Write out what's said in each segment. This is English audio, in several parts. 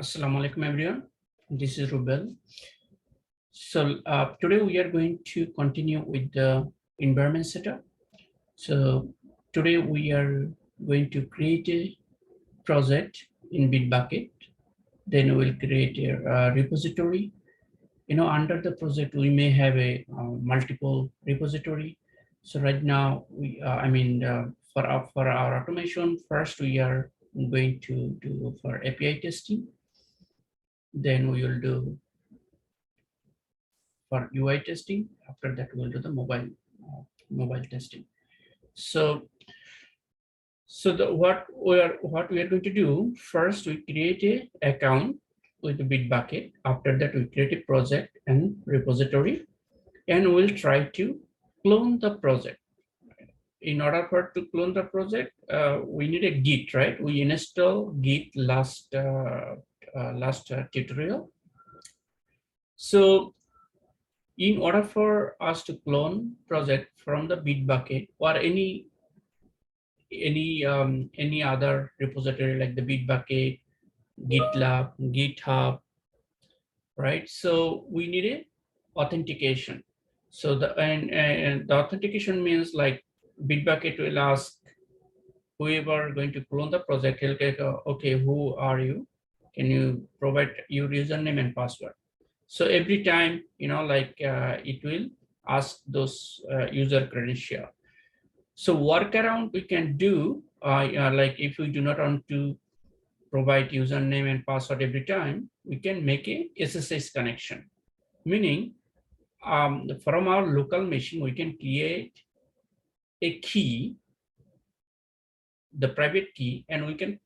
Assalamu alaikum everyone. This is Rubel. So today we are going to continue with the environment setup. So today we are going to create a project in BitBucket. Then we'll create a repository. Under the project we may have a multiple repository. So right now for our automation, first we are going to do for API testing. Then we will do for UI testing. After that, we'll do the mobile testing. So, what we are going to do first, we create a account with the BitBucket. After that, we create a project and repository, and we'll try to clone the project. In order for to clone the project, we need a Git, right? We install Git last tutorial. So in order for us to clone project from the BitBucket or any other repository like the BitBucket, GitLab, GitHub, right? So we need a authentication. So and the authentication means like BitBucket will ask whoever going to clone the project, he'll get, okay, who are you? Can you provide your username and password? So every time, it will ask those user credential. So workaround we can do, like if we do not want to provide username and password every time, we can make a SSH connection. Meaning, from our local machine, we can create a key, the private key, and we can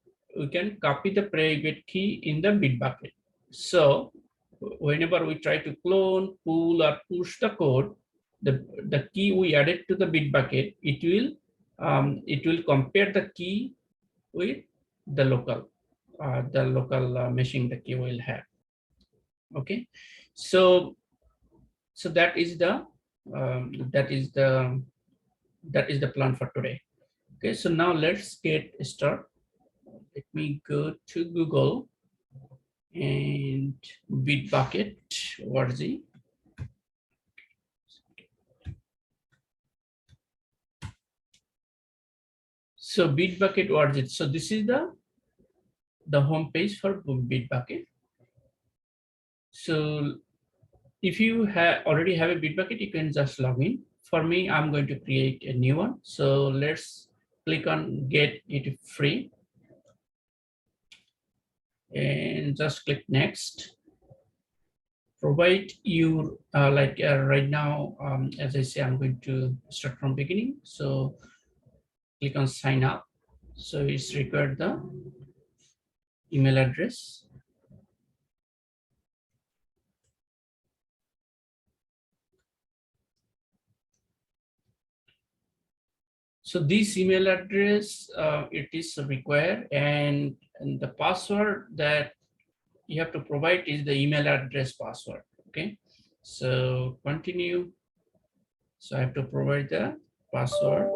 copy the private key in the BitBucket. So whenever we try to clone, pull, or push the code, the key we added to the BitBucket, it will compare the key with the local machine the key will have. Okay, so that is the plan for today. Okay, so now let's get started. Let me go to Google and BitBucket Widget. So BitBucket Widget. So this is the home page for BitBucket. So if you already have a BitBucket, you can just log in. For me, I'm going to create a new one. So let's click on get it free and just click next. Provide your right now, as I say, I'm going to start from beginning. So click on sign up. So it's required the email address. So this email address, it is required, and the password that you have to provide is the email address password. Okay, so continue. So I have to provide the password.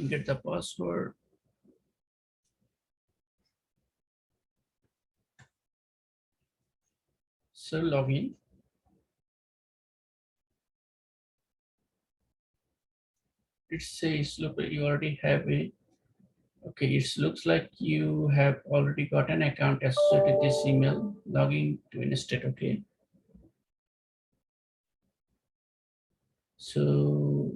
Get the password. So login. It says, look, you already have it. Okay, it looks like you have already got an account associated with this email. Login to instead. Okay. So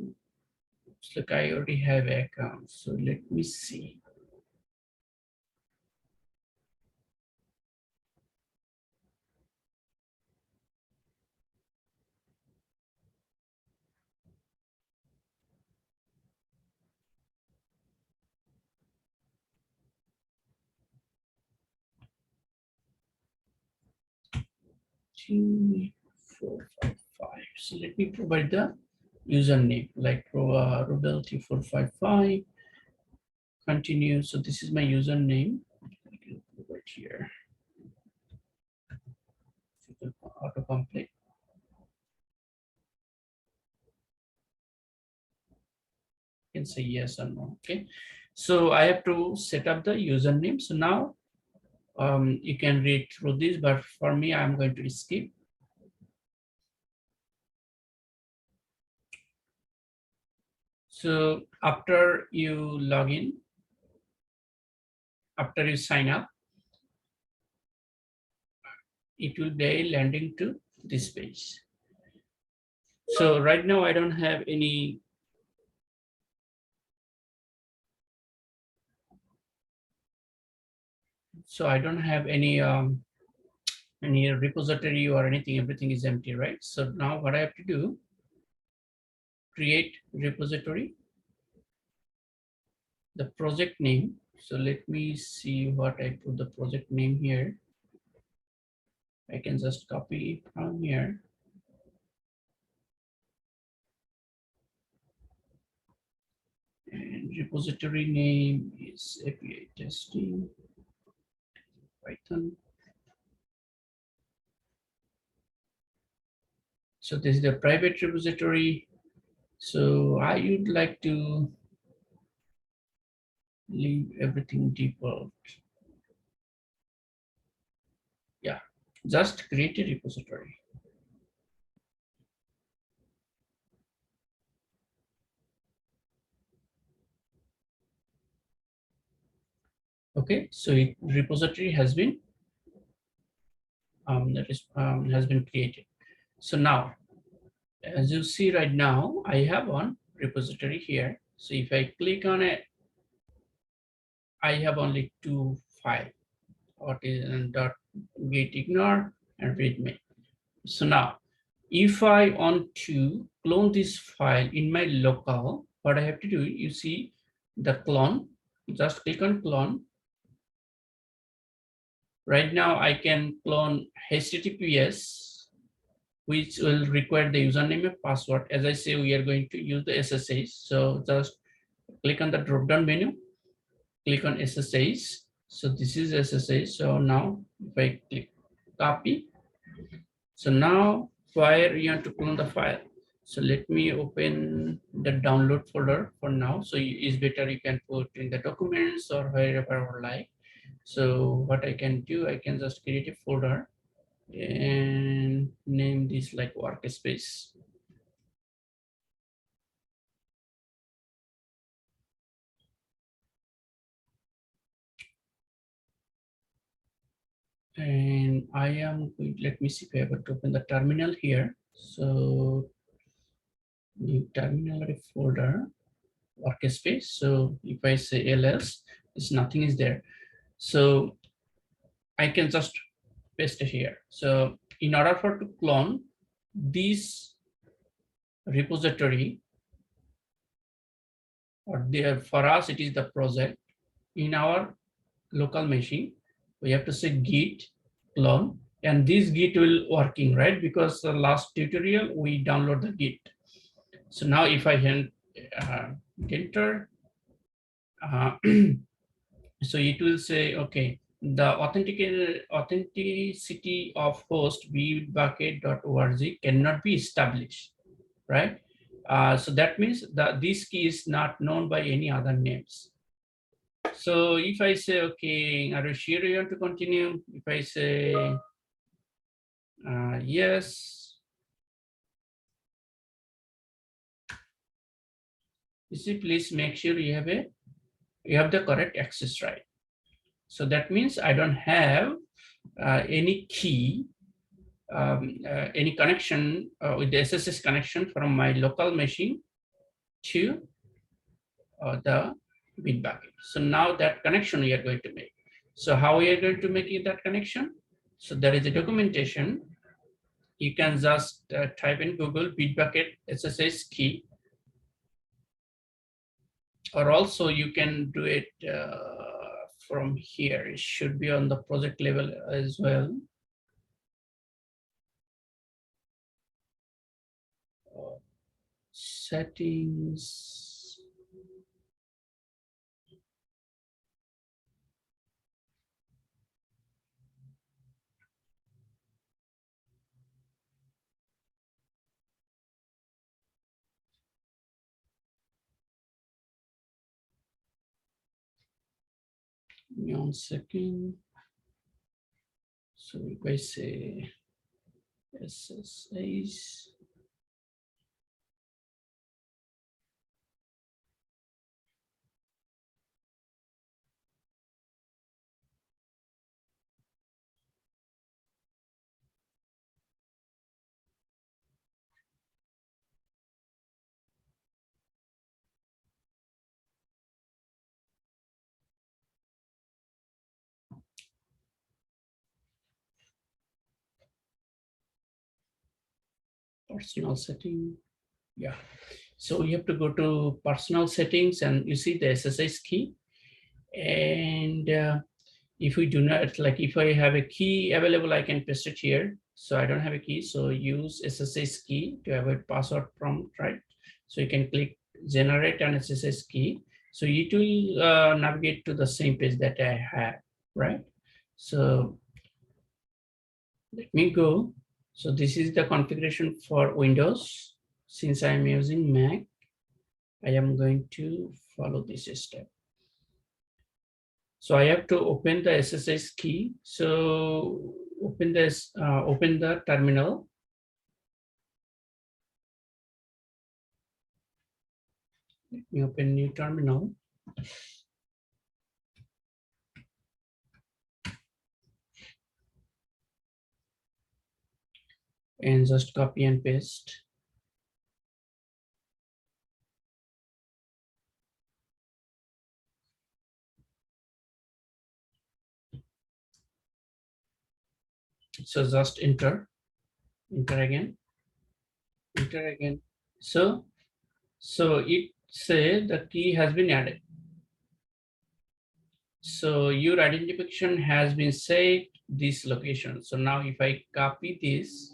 it's like I already have an account. So let me see. Two, 4, 5, 5. So let me provide the username like Robel2455. Continue. So this is my username. I can provide here. Autocomplete. can say yes or no. Okay, so I have to set up the username. So now you can read through this, but for me, I'm going to skip. So after you log in, after you sign up, it will be landing to this page. So right now I don't have any any repository or anything. Everything is empty, right? So now what I have to do, create repository, the project name. So let me see what I put the project name here. I can just copy from here. And repository name is API testing Python. So this is the private repository. So I would like to leave everything default. Yeah, just create a repository. Okay, so repository has been has been created. So now, as you see right now, I have one repository here. So if I click on it, I have only two files. What is .git ignore and readme. So now, if I want to clone this file in my local, what I have to do, you see the clone, just click on clone. Right now I can clone HTTPS, which will require the username and password. As I say, we are going to use the SSH. So just click on the drop-down menu, click on SSH. So this is SSH. So now if I click copy, so now where you want to clone the file. So let me open the download folder for now. So it's better you can put in the documents or wherever you like. So what I can do, I can just create a folder and name this like workspace. And I am going, let me see if I have to open the terminal here. So new terminal folder, workspace. So if I say ls, there's nothing is there. So I can just paste it here. So in order for to clone this repository, or there for us it is the project in our local machine, we have to say git clone, and this git will working, right? Because the last tutorial we download the git. So now if I hit enter, so it will say, okay, the authenticity of host bitbucket.org cannot be established, right? So that means that this key is not known by any other names. So if I say, okay, are you sure you want to continue? If I say yes, you see, please make sure you have the correct access right. So that means I don't have any key, any connection with the SSH connection from my local machine to the BitBucket. So now that connection we are going to make. So how we are going to make that connection? So there is a documentation. You can just type in Google BitBucket SSH key, or also you can do it from here. It should be on the project level as well. Settings. Give me 1 second. So if I say SSH, personal setting. Yeah. So you have to go to personal settings and you see the SSH key. And if we do not, like if I have a key available, I can paste it here. So I don't have a key, so use SSH key to avoid password prompt, right? So you can click generate an SSH key. So it will navigate to the same page that I have, right? So let me go. So this is the configuration for Windows. Since I'm using Mac, I am going to follow this step. So I have to open the SSH key. So open the terminal. Let me open new terminal. And just copy and paste. So just enter again, enter again. So it says the key has been added. So your identification has been set this location. So now if I copy this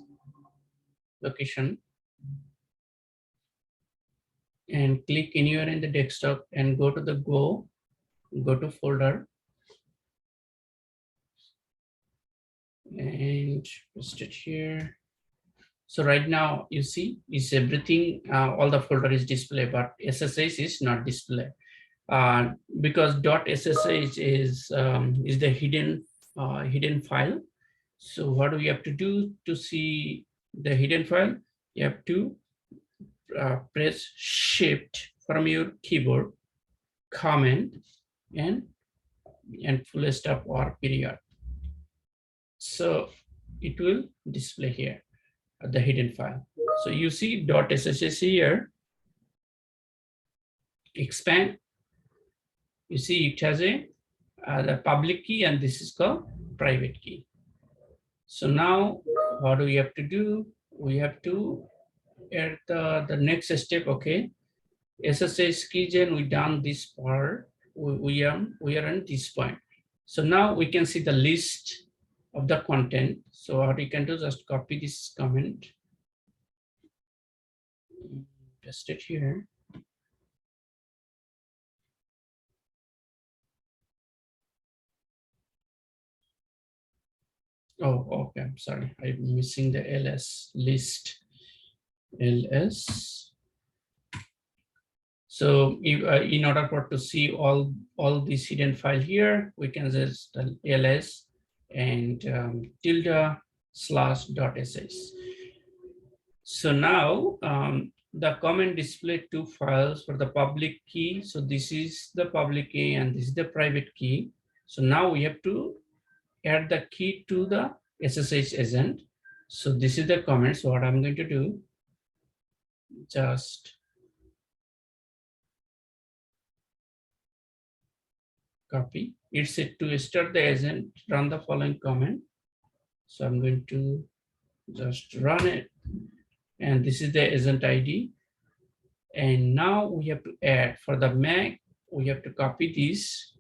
location and click anywhere in the desktop and go to the go to folder and paste it here. So right now you see is everything, all the folder is displayed, but SSH is not displayed because .ssh is the hidden file. So what we have to do to see the hidden file? You have to press Shift from your keyboard, Command, and full stop or period. So it will display here the hidden file. So you see .ssh here, expand. You see it has a the public key and this is called private key. So now what do we have to do? We have to add the next step. Okay, SSH keygen, we done this part. We are on this point. So now we can see the list of the content. So what we can do, just copy this comment, paste it here. Oh, okay, I'm sorry, I'm missing the ls list. ls. So if, in order for to see all these hidden file here, we can just ls and tilde/.sh. So now the comment display two files for the public key. So this is the public key and this is the private key. So now we have to add the key to the SSH agent. So this is the comment. So what I'm going to do, just copy. It said to start the agent, run the following command. So I'm going to just run it. And this is the agent ID. And now we have to add for the Mac, we have to copy this.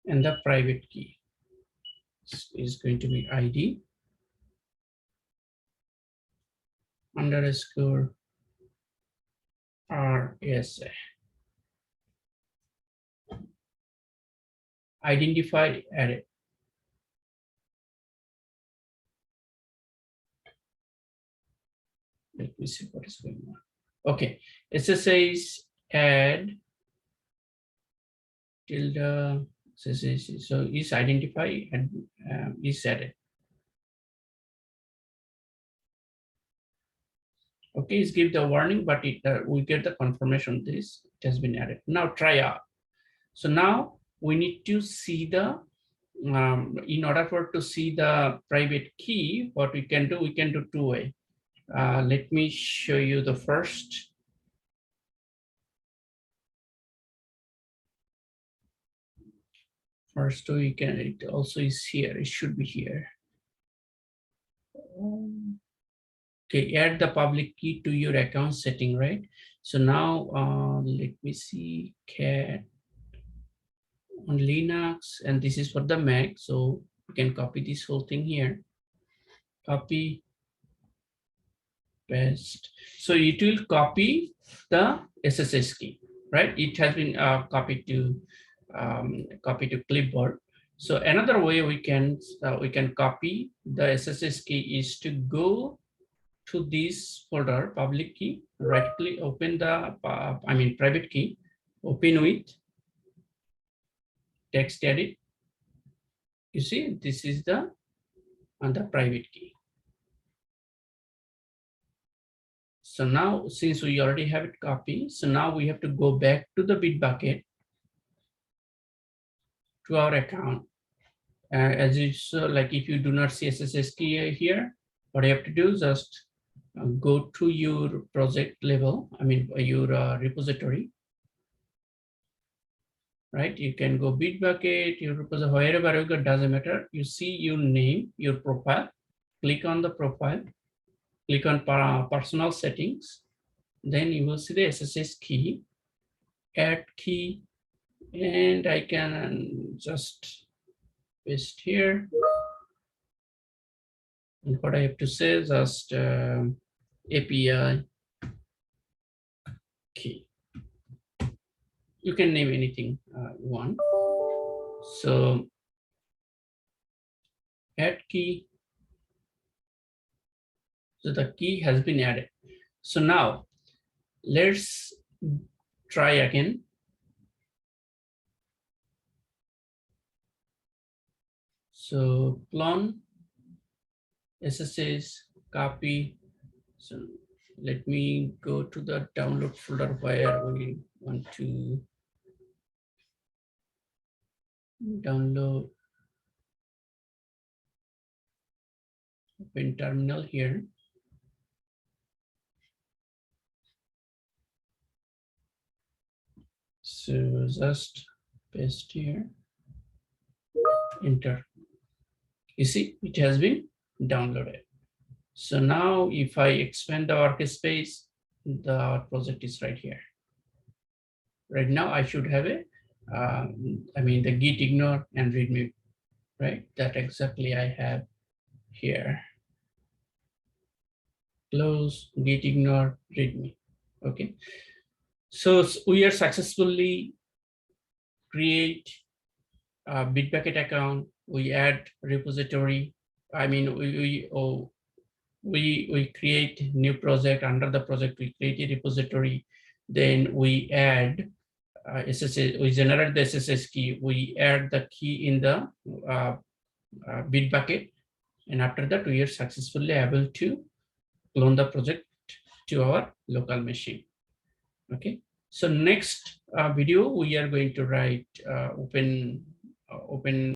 And the private key is going to be ID _ RSA. Identified array. Let me see what is going on. Okay, SSH add tilde SSH. So is identify and is added. Okay, it's give the warning, but it we get the confirmation this it has been added. Now try out. So now we need to see the in order for to see the private key, what we can do two way. Let me show you the first. First we can, it also is here, it should be here. Okay, add the public key to your account setting, right? So now let me see cat on Linux, and this is for the Mac. So you can copy this whole thing here. Copy, paste. So it will copy the SSH key, right? It has been copied to clipboard. So another way we can copy the SSH key is to go to this folder, public key, right click, open the private key, open with text edit. You see, this is the private key. So now, since we already have it copied, so now we have to go back to the BitBucket, to our account. As it's like if you do not see SSH key here, what you have to do is just go to your project level, your repository, right? You can go BitBucket, your repository, wherever you go, doesn't matter. You see your name, your profile, click on the profile, click on personal settings, then you will see the SSH key, add key, and I can just paste here. And what I have to say is just API key. You can name anything you want. So add key. So the key has been added. So now let's try again. So clone SSH, copy. So let me go to the download folder where we want to download. Open terminal here. So just paste here, enter. You see, it has been downloaded. So now if I expand the workspace, the project is right here. Right now I should have a, the git ignore and readme, right? That exactly I have here. Close, git ignore, readme. Okay. So we are successfully create a BitBucket account. We add repository. We create new project. Under the project, we create a repository. Then we add SSH. We generate the SSH key. We add the key in the BitBucket, and after that, we are successfully able to clone the project to our local machine. Okay. So next video, we are going to write open